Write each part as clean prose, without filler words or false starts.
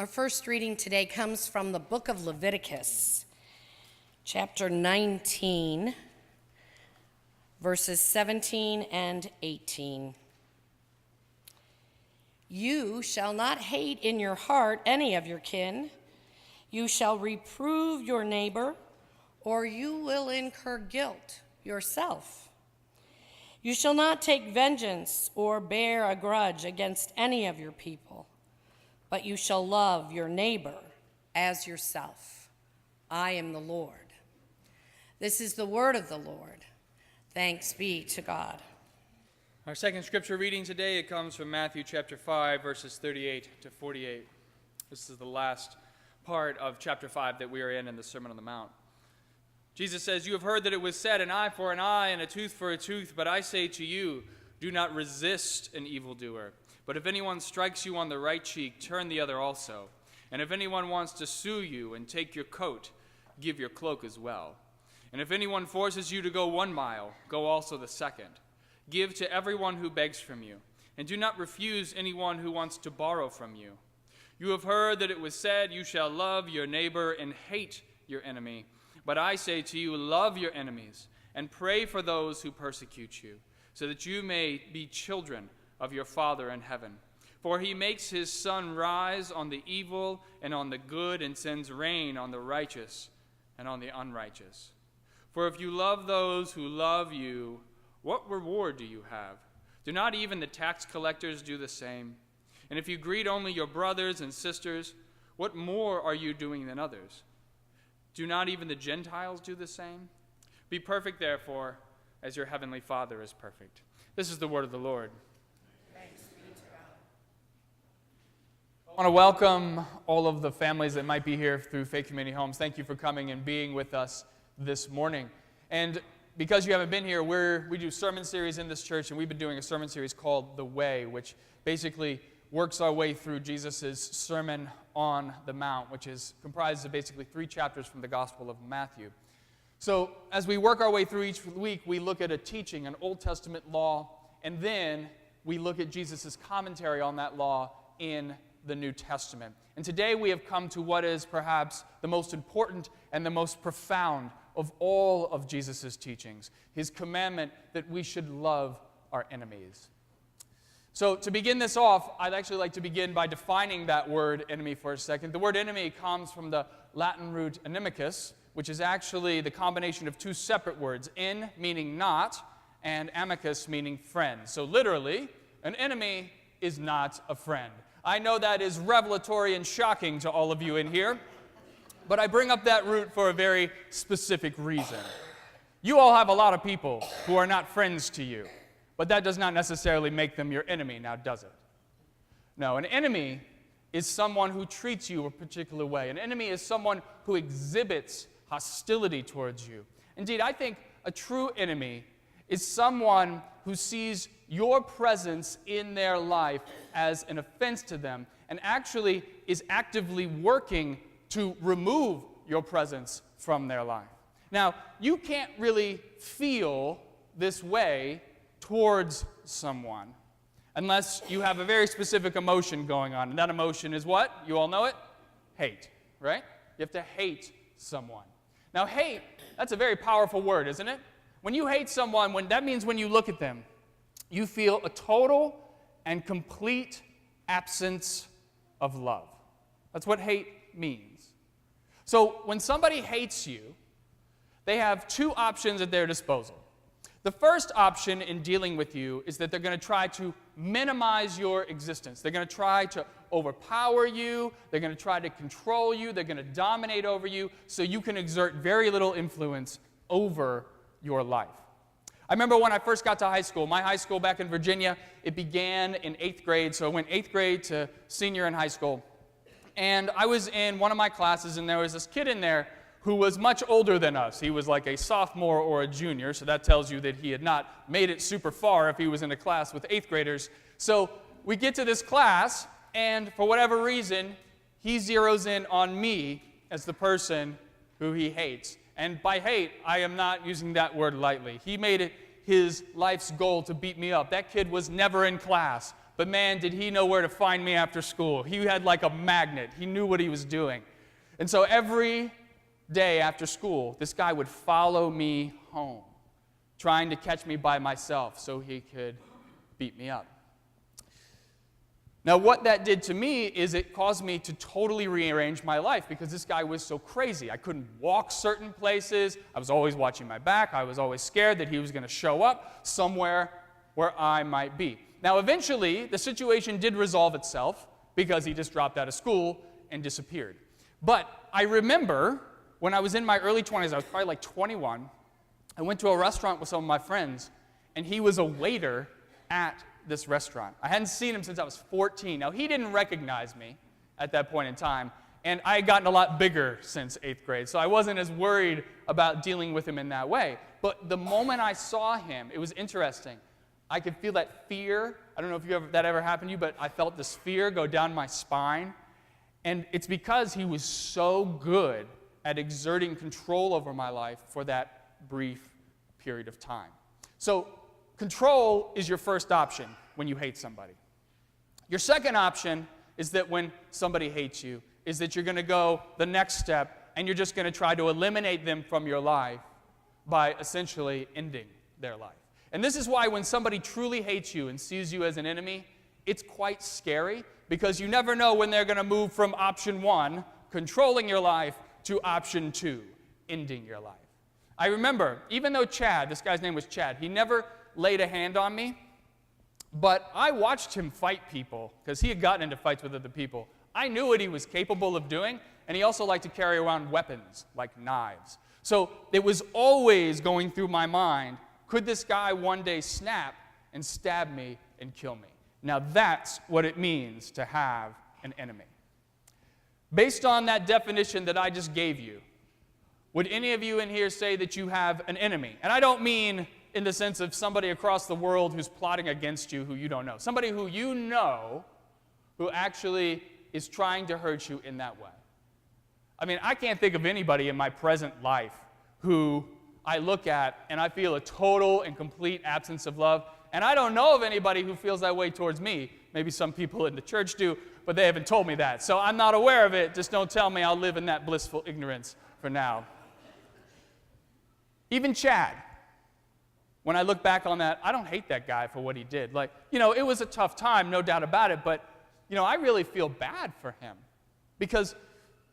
Our first reading today comes from the book of Leviticus, chapter 19, verses 17 and 18. You shall not hate in your heart any of your kin. You shall reprove your neighbor, or you will incur guilt yourself. You shall not take vengeance or bear a grudge against any of your people, but you shall love your neighbor as yourself. I am the Lord. This is the word of the Lord. Thanks be to God. Our second scripture reading today, it comes from Matthew chapter 5, verses 38 to 48. This is the last part of chapter 5 that we are in the Sermon on the Mount. Jesus says, "You have heard that it was said, an eye for an eye and a tooth for a tooth, but I say to you, do not resist an evildoer. But if anyone strikes you on the right cheek, turn the other also. And if anyone wants to sue you and take your coat, give your cloak as well. And if anyone forces you to go 1 mile, go also the second. Give to everyone who begs from you, and do not refuse anyone who wants to borrow from you. You have heard that it was said, you shall love your neighbor and hate your enemy. But I say to you, love your enemies, and pray for those who persecute you, so that you may be children of your Father in heaven. For he makes his sun rise on the evil and on the good, and sends rain on the righteous and on the unrighteous. For if you love those who love you, what reward do you have? Do not even the tax collectors do the same? And if you greet only your brothers and sisters, what more are you doing than others? Do not even the Gentiles do the same? Be perfect, therefore, as your heavenly Father is perfect." This is the word of the Lord. Thanks be to God. I want to welcome all of the families that might be here through Faith Community Homes. Thank you for coming and being with us this morning. And because you haven't been here, we do sermon series in this church, and we've been doing a sermon series called The Way, which basically works our way through Jesus' Sermon on the Mount, which is comprised of basically 3 chapters from the Gospel of Matthew. So as we work our way through each week, we look at a teaching, an Old Testament law, and then we look at Jesus' commentary on that law in the New Testament. And today we have come to what is perhaps the most important and the most profound of all of Jesus' teachings, his commandment that we should love our enemies. So to begin this off, I'd actually like to begin by defining that word enemy for a second. The word enemy comes from the Latin root inimicus, which is actually the combination of 2 separate words, en meaning not, and amicus meaning friend. So literally, an enemy is not a friend. I know that is revelatory and shocking to all of you in here, but I bring up that root for a very specific reason. You all have a lot of people who are not friends to you, but that does not necessarily make them your enemy, now does it? No, an enemy is someone who treats you a particular way. An enemy is someone who exhibits hostility towards you. Indeed, I think a true enemy is someone who sees your presence in their life as an offense to them and actually is actively working to remove your presence from their life. Now, you can't really feel this way towards someone unless you have a very specific emotion going on. And that emotion is what? You all know it? Hate, right? You have to hate someone. Now, hate, that's a very powerful word, isn't it? When you hate someone, that means when you look at them, you feel a total and complete absence of love. That's what hate means. So when somebody hates you, they have 2 options at their disposal. The first option in dealing with you is that they're going to try to minimize your existence. They're going to try to overpower you. They're going to try to control you. They're going to dominate over you so you can exert very little influence over your life. I remember when I first got to high school. My high school back in Virginia, it began in 8th grade. So I went 8th grade to senior in high school. And I was in one of my classes, and there was this kid in there who was much older than us. He was like a sophomore or a junior, so that tells you that he had not made it super far if he was in a class with 8th graders. So we get to this class, and for whatever reason, he zeroes in on me as the person who he hates. And by hate, I am not using that word lightly. He made it his life's goal to beat me up. That kid was never in class, but man, did he know where to find me after school. He had like a magnet. He knew what he was doing. And so every day after school, this guy would follow me home, trying to catch me by myself so he could beat me up. Now, what that did to me is it caused me to totally rearrange my life because this guy was so crazy. I couldn't walk certain places. I was always watching my back. I was always scared that he was going to show up somewhere where I might be. Now, eventually, the situation did resolve itself because he just dropped out of school and disappeared. But I remember when I was in my early 20s, I was probably like 21, I went to a restaurant with some of my friends, and he was a waiter at this restaurant. I hadn't seen him since I was 14. Now, he didn't recognize me at that point in time, and I had gotten a lot bigger since 8th grade, so I wasn't as worried about dealing with him in that way. But the moment I saw him, it was interesting. I could feel that fear. I don't know if that ever happened to you, but I felt this fear go down my spine, and it's because he was so good at exerting control over my life for that brief period of time. So control is your first option when you hate somebody. Your second option is that when somebody hates you, is that you're going to go the next step and you're just going to try to eliminate them from your life by essentially ending their life. And this is why when somebody truly hates you and sees you as an enemy, it's quite scary because you never know when they're going to move from option 1, controlling your life, to option 2, ending your life. I remember, even though Chad, this guy's name was Chad, he never laid a hand on me, but I watched him fight people because he had gotten into fights with other people. I knew what he was capable of doing, and he also liked to carry around weapons like knives. So it was always going through my mind, could this guy one day snap and stab me and kill me? Now that's what it means to have an enemy. Based on that definition that I just gave you, would any of you in here say that you have an enemy? And I don't mean in the sense of somebody across the world who's plotting against you who you don't know. Somebody who you know who actually is trying to hurt you in that way. I mean, I can't think of anybody in my present life who I look at and I feel a total and complete absence of love. And I don't know of anybody who feels that way towards me. Maybe some people in the church do, but they haven't told me that. So I'm not aware of it. Just don't tell me. I'll live in that blissful ignorance for now. Even Chad, when I look back on that, I don't hate that guy for what he did. Like, it was a tough time, no doubt about it, but, I really feel bad for him. Because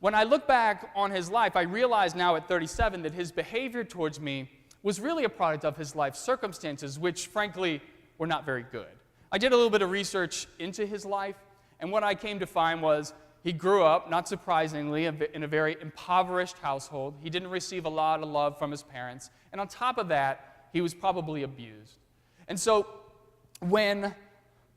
when I look back on his life, I realize now at 37 that his behavior towards me was really a product of his life circumstances, which, frankly, were not very good. I did a little bit of research into his life, and what I came to find was he grew up, not surprisingly, in a very impoverished household. He didn't receive a lot of love from his parents, and on top of that, he was probably abused. And so when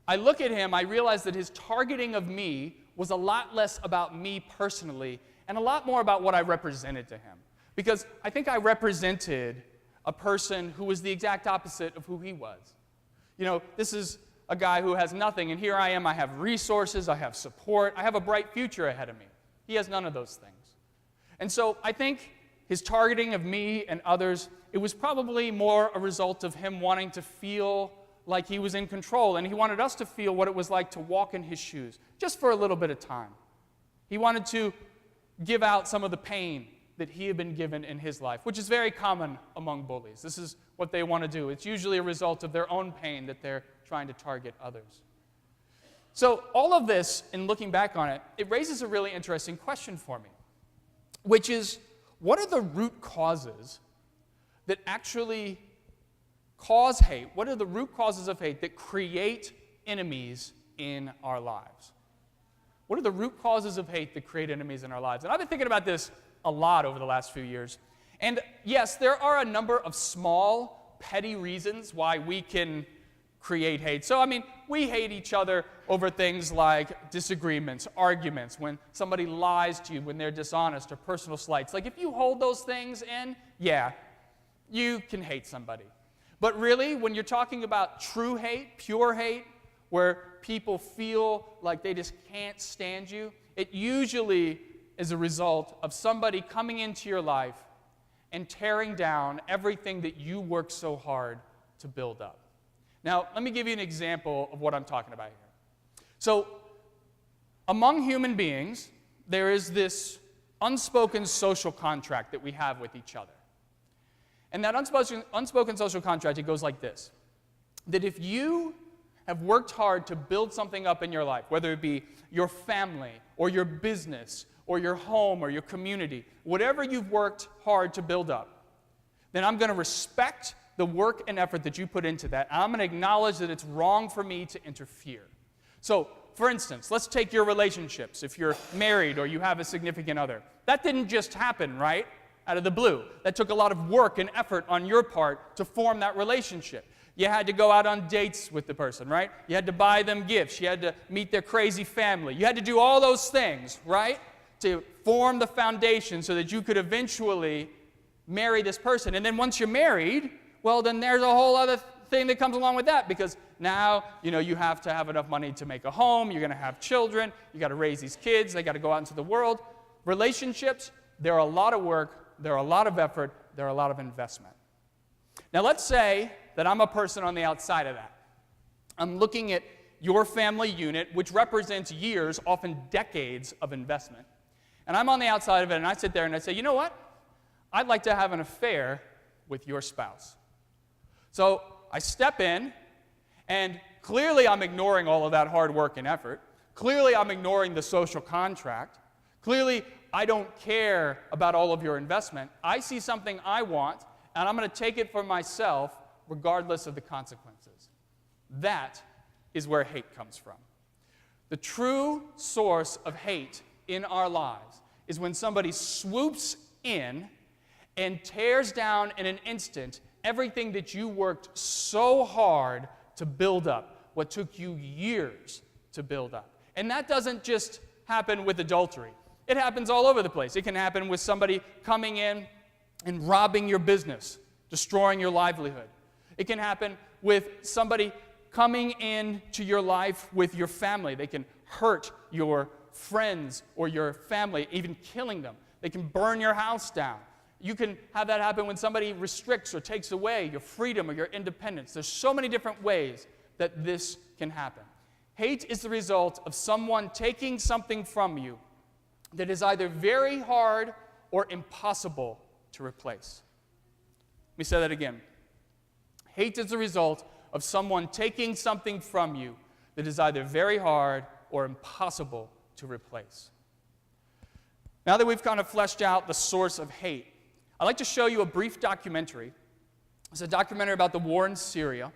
I look at him, I realize that his targeting of me was a lot less about me personally and a lot more about what I represented to him. Because I think I represented a person who was the exact opposite of who he was. This is a guy who has nothing, and here I am, I have resources, I have support, I have a bright future ahead of me. He has none of those things. And so I think his targeting of me and others, it was probably more a result of him wanting to feel like he was in control, and he wanted us to feel what it was like to walk in his shoes, just for a little bit of time. He wanted to give out some of the pain that he had been given in his life, which is very common among bullies. This is what they want to do. It's usually a result of their own pain that they're trying to target others. So all of this, in looking back on it, it raises a really interesting question for me, which is, what are the root causes that actually cause hate? What are the root causes of hate that create enemies in our lives? What are the root causes of hate that create enemies in our lives? And I've been thinking about this a lot over the last few years. And yes, there are a number of small, petty reasons why we can create hate. So, we hate each other over things like disagreements, arguments, when somebody lies to you, when they're dishonest, or personal slights. Like, if you hold those things in, yeah, you can hate somebody. But really, when you're talking about true hate, pure hate, where people feel like they just can't stand you, it usually is a result of somebody coming into your life and tearing down everything that you worked so hard to build up. Now, let me give you an example of what I'm talking about here. So, among human beings, there is this unspoken social contract that we have with each other. And that unspoken social contract, it goes like this. That if you have worked hard to build something up in your life, whether it be your family or your business or your home or your community, whatever you've worked hard to build up, then I'm going to respect the work and effort that you put into that. And I'm going to acknowledge that it's wrong for me to interfere. So, for instance, let's take your relationships. If you're married or you have a significant other, that didn't just happen, right, out of the blue. That took a lot of work and effort on your part to form that relationship. You had to go out on dates with the person, right? You had to buy them gifts. You had to meet their crazy family. You had to do all those things, right, to form the foundation so that you could eventually marry this person. And then once you're married, well, then there's a whole other thing that comes along with that, because now, you have to have enough money to make a home. You're going to have children. You got to raise these kids. They got to go out into the world. Relationships, they're a lot of work. They're a lot of effort. They're a lot of investment. Now, let's say that I'm a person on the outside of that. I'm looking at your family unit, which represents years, often decades of investment. And I'm on the outside of it, and I sit there and I say, you know what? I'd like to have an affair with your spouse. So I step in, and clearly I'm ignoring all of that hard work and effort. Clearly I'm ignoring the social contract. Clearly I don't care about all of your investment. I see something I want, and I'm going to take it for myself regardless of the consequences. That is where hate comes from. The true source of hate in our lives is when somebody swoops in and tears down in an instant everything that you worked so hard to build up, what took you years to build up. And that doesn't just happen with adultery. It happens all over the place. It can happen with somebody coming in and robbing your business, destroying your livelihood. It can happen with somebody coming into your life with your family. They can hurt your friends or your family, even killing them. They can burn your house down. You can have that happen when somebody restricts or takes away your freedom or your independence. There's so many different ways that this can happen. Hate is the result of someone taking something from you that is either very hard or impossible to replace. Let me say that again. Hate is the result of someone taking something from you that is either very hard or impossible to replace. Now that we've kind of fleshed out the source of hate, I'd like to show you a brief documentary. It's a documentary about the war in Syria.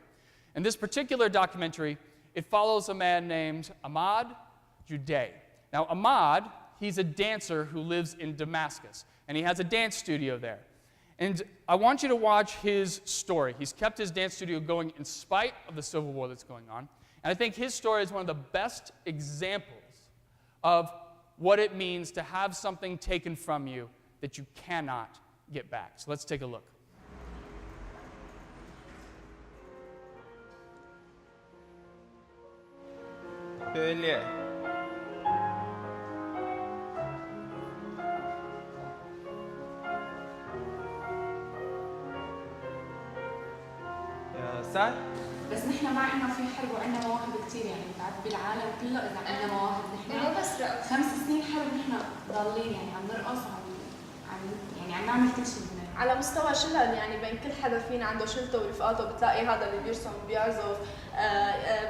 And this particular documentary, it follows a man named Ahmad Judeh. Now, Ahmad, he's a dancer who lives in Damascus, and he has a dance studio there. And I want you to watch his story. He's kept his dance studio going in spite of the civil war that's going on. And I think his story is one of the best examples of what it means to have something taken from you that you cannot get back. So let's take a look. بس نحن ما عندنا في حرب وعندنا مواهب كثير، يعني بتعرف بالعالم كله اذا عندنا مواهب نحن 5 سنين حرب نحن ضالين، يعني عم نرقص عم نعمل كل شيء هنا على مستوى شلل، يعني بين كل حدا فينا عنده شلته ورفقاته، بتلاقي هذا اللي بيرسم بيعزف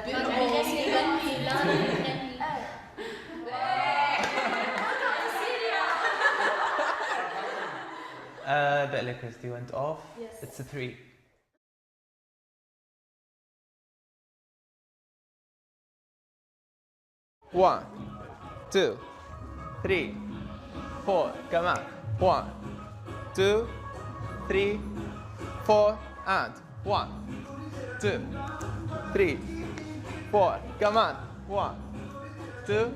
بيرقص يغني لا يغني The electricity went off. Yes. It's a 3. One, 2, 3, 4. Come on. 1, 2, 3, 4, and 1, 2, 3, 4. Come on. 1, 2,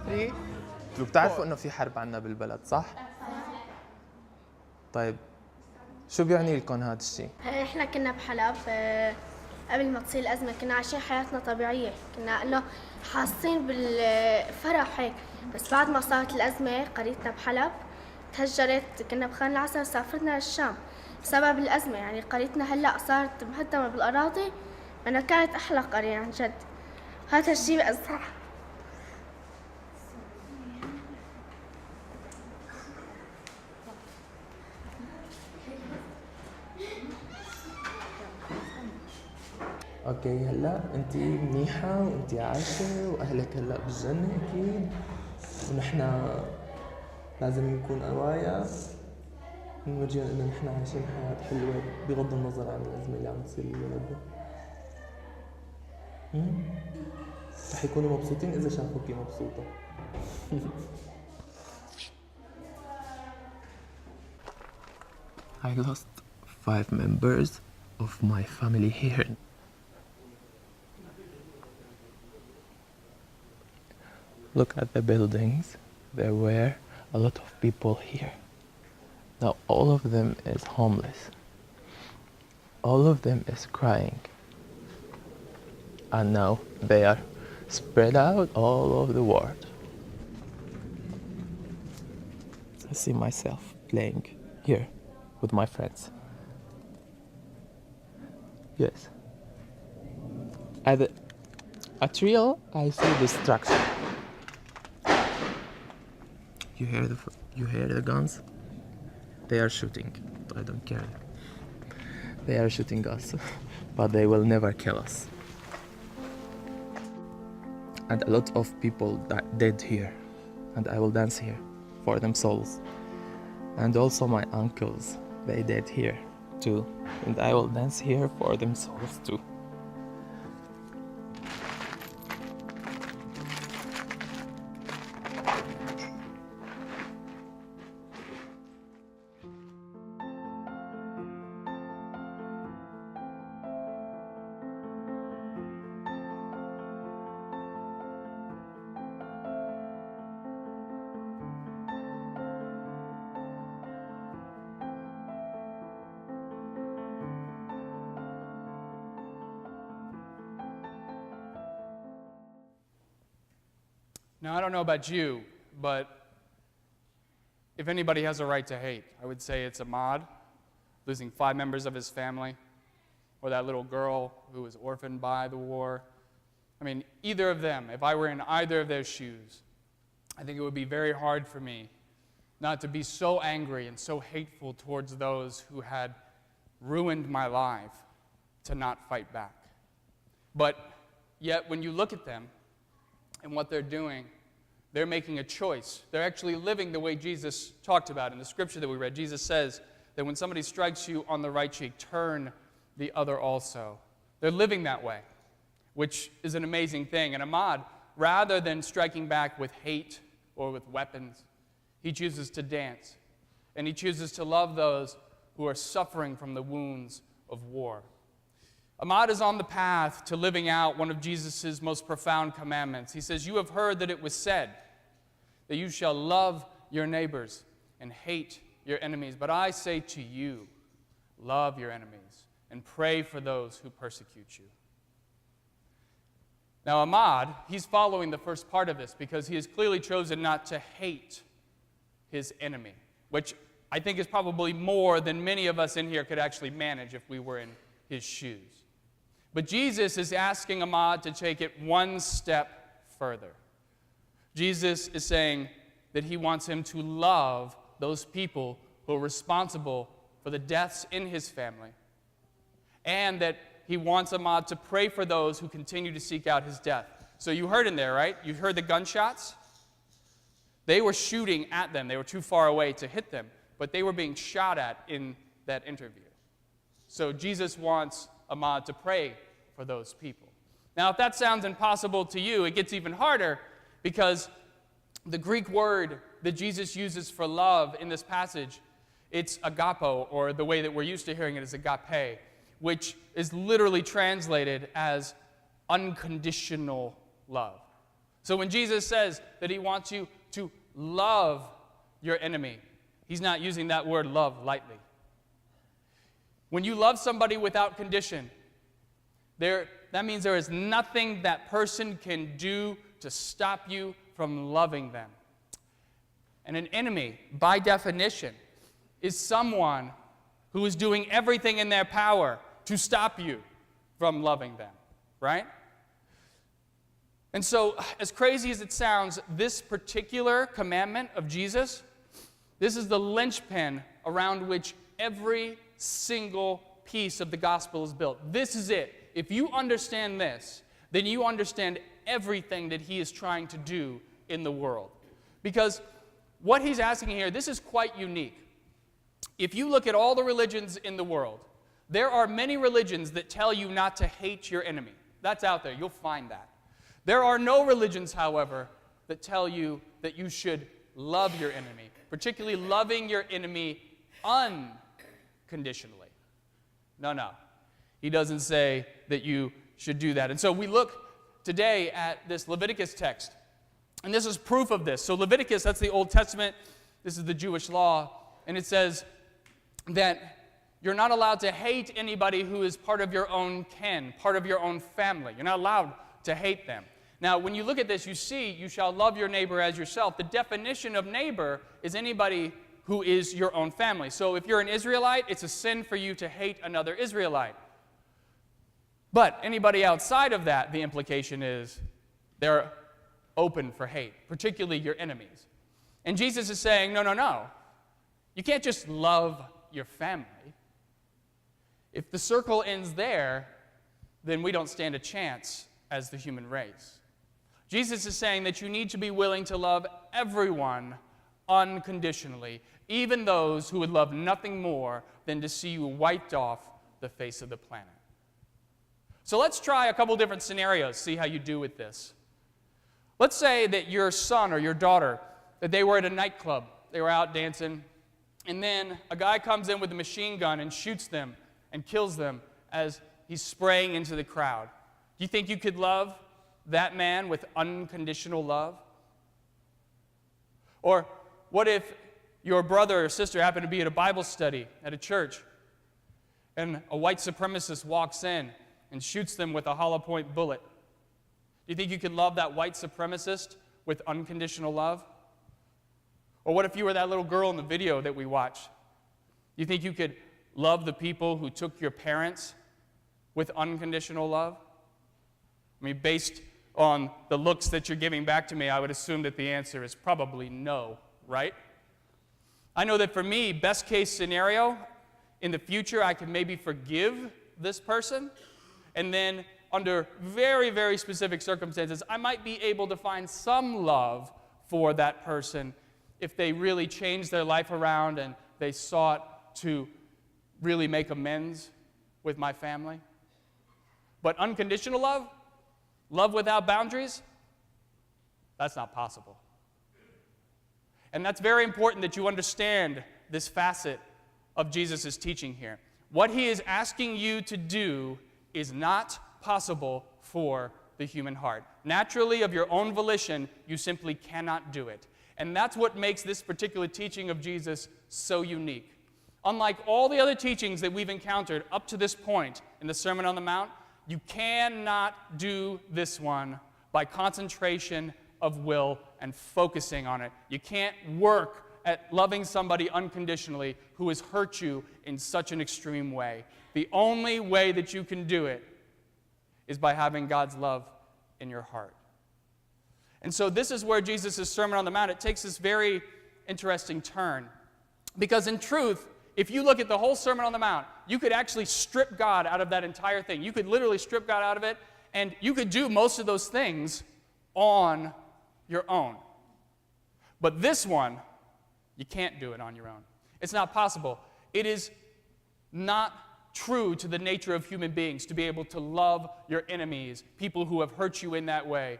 3. بتعرفوا انه في حرب عنا بالبلد، صح؟ طيب شو بيعني لكم هذا الشيء؟ احنا كنا بحلب قبل ما تصير الأزمة كنا عايشين حياتنا طبيعية، كنا إنه حاسين بالفرح هيك، بس بعد ما صارت الأزمة قريتنا بحلب تهجرت، كنا بخان العسل سافرنا للشام بسبب الأزمة، يعني قريتنا هلأ صارت مهدمة بالأراضي، أنا كانت أحلى قرية عن جد، هذا الشيء بأثر. اوكي هلا انت منيحة وانت عايشة واهلك هلا بالجنة اكيد، ونحن لازم نكون قوايا نورجيهم انه نحن عايشين حياة حلوة بغض النظر عن الأزمة اللي عم تصير لولادنا. رح يكونوا مبسوطين إذا شافوكي مبسوطة. I lost 5 members of my family here. Look at the buildings. There were a lot of people here. Now all of them is homeless. All of them is crying. And now they are spread out all over the world. I see myself playing here with my friends. Yes. At real, I see destruction. You hear the guns? They are shooting. I don't care. They are shooting us, but they will never kill us. And a lot of people dead here, and I will dance here for them souls. And also my uncles, they dead here too, and I will dance here for them souls too. Now, I don't know about you, but if anybody has a right to hate, I would say it's Ahmad, losing 5 members of his family, or that little girl who was orphaned by the war. I mean, either of them, if I were in either of their shoes, I think it would be very hard for me not to be so angry and so hateful towards those who had ruined my life to not fight back. But yet, when you look at them and what they're doing, they're making a choice. They're actually living the way Jesus talked about in the scripture that we read. Jesus says that when somebody strikes you on the right cheek, turn the other also. They're living that way, which is an amazing thing. And Ahmad, rather than striking back with hate or with weapons, he chooses to dance. And he chooses to love those who are suffering from the wounds of war. Ahmad is on the path to living out one of Jesus' most profound commandments. He says, "You have heard that it was said that you shall love your neighbors and hate your enemies. But I say to you, love your enemies and pray for those who persecute you." Now, Ahmad, he's following the first part of this because he has clearly chosen not to hate his enemy, which I think is probably more than many of us in here could actually manage if we were in his shoes. But Jesus is asking Ahmad to take it one step further. Jesus is saying that he wants him to love those people who are responsible for the deaths in his family, and that he wants Ahmad to pray for those who continue to seek out his death. So you heard in there, right? You heard the gunshots? They were shooting at them. They were too far away to hit them, but they were being shot at in that interview. So Jesus wants Ahmad to pray for those people. Now, if that sounds impossible to you, it gets even harder because the Greek word that Jesus uses for love in this passage, it's agapo, or the way that we're used to hearing it is agape, which is literally translated as unconditional love. So when Jesus says that he wants you to love your enemy, he's not using that word love lightly. When you love somebody without condition, that means there is nothing that person can do to stop you from loving them. And an enemy, by definition, is someone who is doing everything in their power to stop you from loving them, right? And so, as crazy as it sounds, this particular commandment of Jesus, this is the linchpin around which every single piece of the gospel is built. This is it. If you understand this, then you understand everything that he is trying to do in the world. Because what he's asking here, this is quite unique. If you look at all the religions in the world, there are many religions that tell you not to hate your enemy. That's out there. You'll find that. There are no religions, however, that tell you that you should love your enemy, particularly loving your enemy unconditionally. No. He doesn't say that you should do that. And so we look today at this Leviticus text, and this is proof of this. So Leviticus, that's the Old Testament. This is the Jewish law, and it says that you're not allowed to hate anybody who is part of your own kin, part of your own family. You're not allowed to hate them. Now, when you look at this, you see, you shall love your neighbor as yourself. The definition of neighbor is anybody who is your own family. So if you're an Israelite, it's a sin for you to hate another Israelite. But anybody outside of that, the implication is they're open for hate, particularly your enemies. And Jesus is saying, no. You can't just love your family. If the circle ends there, then we don't stand a chance as the human race. Jesus is saying that you need to be willing to love everyone unconditionally, even those who would love nothing more than to see you wiped off the face of the planet. So let's try a couple different scenarios, see how you do with this. Let's say that your son or your daughter, that they were at a nightclub, they were out dancing, and then a guy comes in with a machine gun and shoots them and kills them as he's spraying into the crowd. Do you think you could love that man with unconditional love? Or what if your brother or sister happened to be at a Bible study at a church and a white supremacist walks in and shoots them with a hollow point bullet? Do you think you could love that white supremacist with unconditional love? Or what if you were that little girl in the video that we watched? Do you think you could love the people who took your parents with unconditional love? I mean, based on the looks that you're giving back to me, I would assume that the answer is probably no, right? I know that for me, best case scenario, in the future, I can maybe forgive this person, and then under very, very specific circumstances, I might be able to find some love for that person if they really changed their life around and they sought to really make amends with my family. But unconditional love, love without boundaries, that's not possible. And that's very important that you understand this facet of Jesus' teaching here. What he is asking you to do is not possible for the human heart. Naturally, of your own volition, you simply cannot do it. And that's what makes this particular teaching of Jesus so unique. Unlike all the other teachings that we've encountered up to this point in the Sermon on the Mount, you cannot do this one by concentration of will and focusing on it. You can't work at loving somebody unconditionally who has hurt you in such an extreme way. The only way that you can do it is by having God's love in your heart. And so this is where Jesus' Sermon on the Mount, it takes this very interesting turn. Because in truth, if you look at the whole Sermon on the Mount, you could actually strip God out of that entire thing. You could literally strip God out of it, and you could do most of those things on your own. But this one, you can't do it on your own. It's not possible. It is not true to the nature of human beings to be able to love your enemies, people who have hurt you in that way,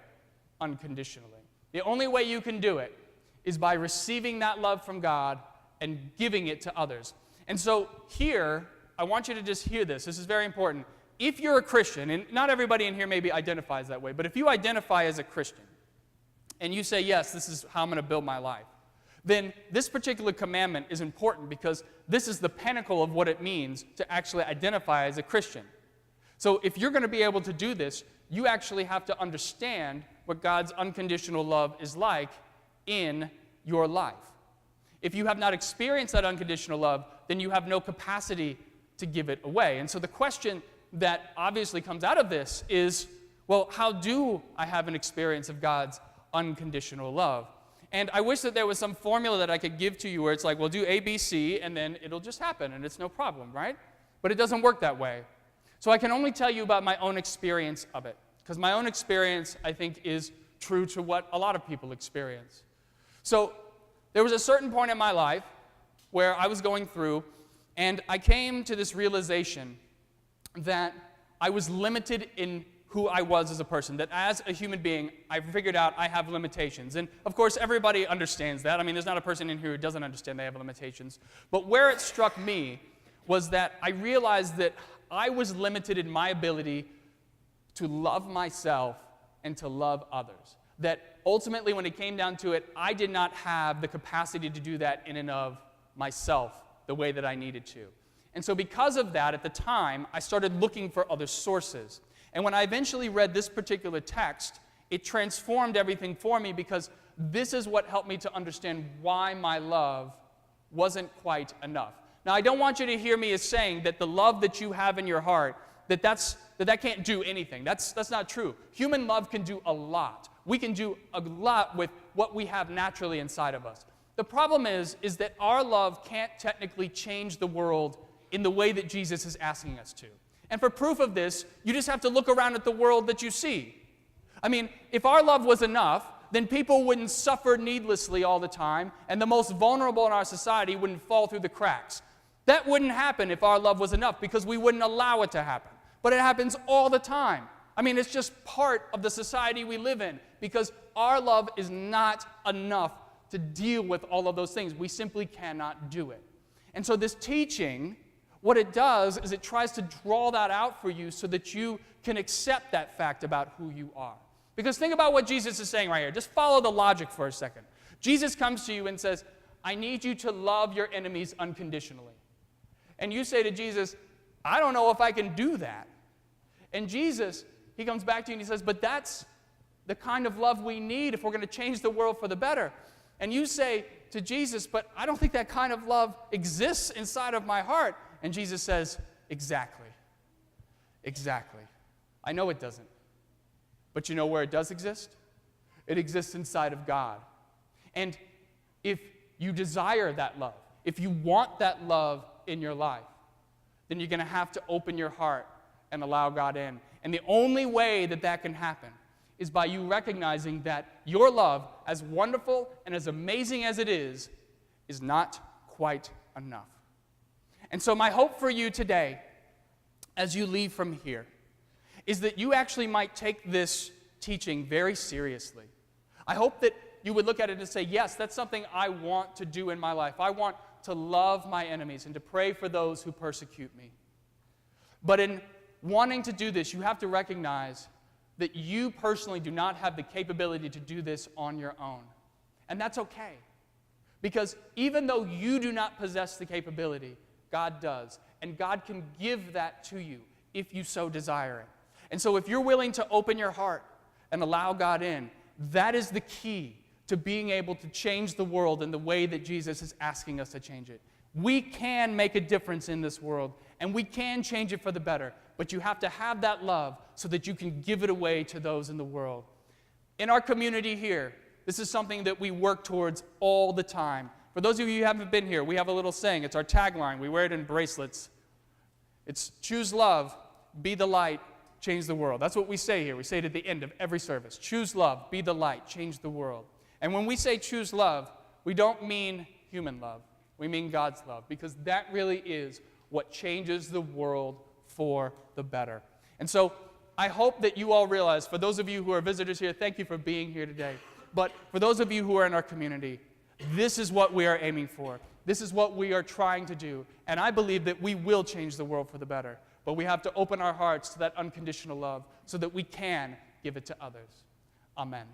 unconditionally. The only way you can do it is by receiving that love from God and giving it to others. And so here, I want you to just hear this. This is very important. If you're a Christian, and not everybody in here maybe identifies that way, but if you identify as a Christian, and you say, yes, this is how I'm going to build my life, then this particular commandment is important because this is the pinnacle of what it means to actually identify as a Christian. So if you're going to be able to do this, you actually have to understand what God's unconditional love is like in your life. If you have not experienced that unconditional love, then you have no capacity to give it away. And so the question that obviously comes out of this is, Well, how do I have an experience of God's unconditional love? And I wish that there was some formula that I could give to you where it's like, well, do A, B, C, and then it'll just happen, and it's no problem, right? But it doesn't work that way. So I can only tell you about my own experience of it, because my own experience, I think, is true to what a lot of people experience. So there was a certain point in my life where I was going through, and I came to this realization that I was limited in who I was as a person, that as a human being, I figured out I have limitations. And of course, everybody understands that. I mean, there's not a person in here who doesn't understand they have limitations. But where it struck me was that I realized that I was limited in my ability to love myself and to love others. That ultimately, when it came down to it, I did not have the capacity to do that in and of myself the way that I needed to. And so because of that, at the time, I started looking for other sources. And when I eventually read this particular text, it transformed everything for me, because this is what helped me to understand why my love wasn't quite enough. Now, I don't want you to hear me as saying that the love that you have in your heart, that can't do anything. That's not true. Human love can do a lot. We can do a lot with what we have naturally inside of us. The problem is that our love can't technically change the world in the way that Jesus is asking us to. And for proof of this, you just have to look around at the world that you see. I mean, if our love was enough, then people wouldn't suffer needlessly all the time, and the most vulnerable in our society wouldn't fall through the cracks. That wouldn't happen if our love was enough, because we wouldn't allow it to happen. But it happens all the time. I mean, it's just part of the society we live in, because our love is not enough to deal with all of those things. We simply cannot do it. And so this teaching, what it does is it tries to draw that out for you so that you can accept that fact about who you are. Because think about what Jesus is saying right here. Just follow the logic for a second. Jesus comes to you and says, I need you to love your enemies unconditionally. And you say to Jesus, I don't know if I can do that. And Jesus, he comes back to you and he says, but that's the kind of love we need if we're going to change the world for the better. And you say to Jesus, but I don't think that kind of love exists inside of my heart. And Jesus says, exactly. Exactly. I know it doesn't. But you know where it does exist? It exists inside of God. And if you desire that love, if you want that love in your life, then you're going to have to open your heart and allow God in. And the only way that that can happen is by you recognizing that your love, as wonderful and as amazing as it is not quite enough. And so my hope for you today, as you leave from here, is that you actually might take this teaching very seriously. I hope that you would look at it and say, yes, that's something I want to do in my life. I want to love my enemies and to pray for those who persecute me. But in wanting to do this, you have to recognize that you personally do not have the capability to do this on your own. And that's okay. Because even though you do not possess the capability, God does. And God can give that to you if you so desire it. And so if you're willing to open your heart and allow God in, that is the key to being able to change the world in the way that Jesus is asking us to change it. We can make a difference in this world, and we can change it for the better, but you have to have that love so that you can give it away to those in the world. In our community here, this is something that we work towards all the time. For those of you who haven't been here, we have a little saying. It's our tagline. We wear it in bracelets. It's choose love, be the light, change the world. That's what we say here. We say it at the end of every service. Choose love, be the light, change the world. And when we say choose love, we don't mean human love. We mean God's love, because that really is what changes the world for the better. And so I hope that you all realize, for those of you who are visitors here, thank you for being here today. But for those of you who are in our community, this is what we are aiming for. This is what we are trying to do. And I believe that we will change the world for the better. But we have to open our hearts to that unconditional love so that we can give it to others. Amen.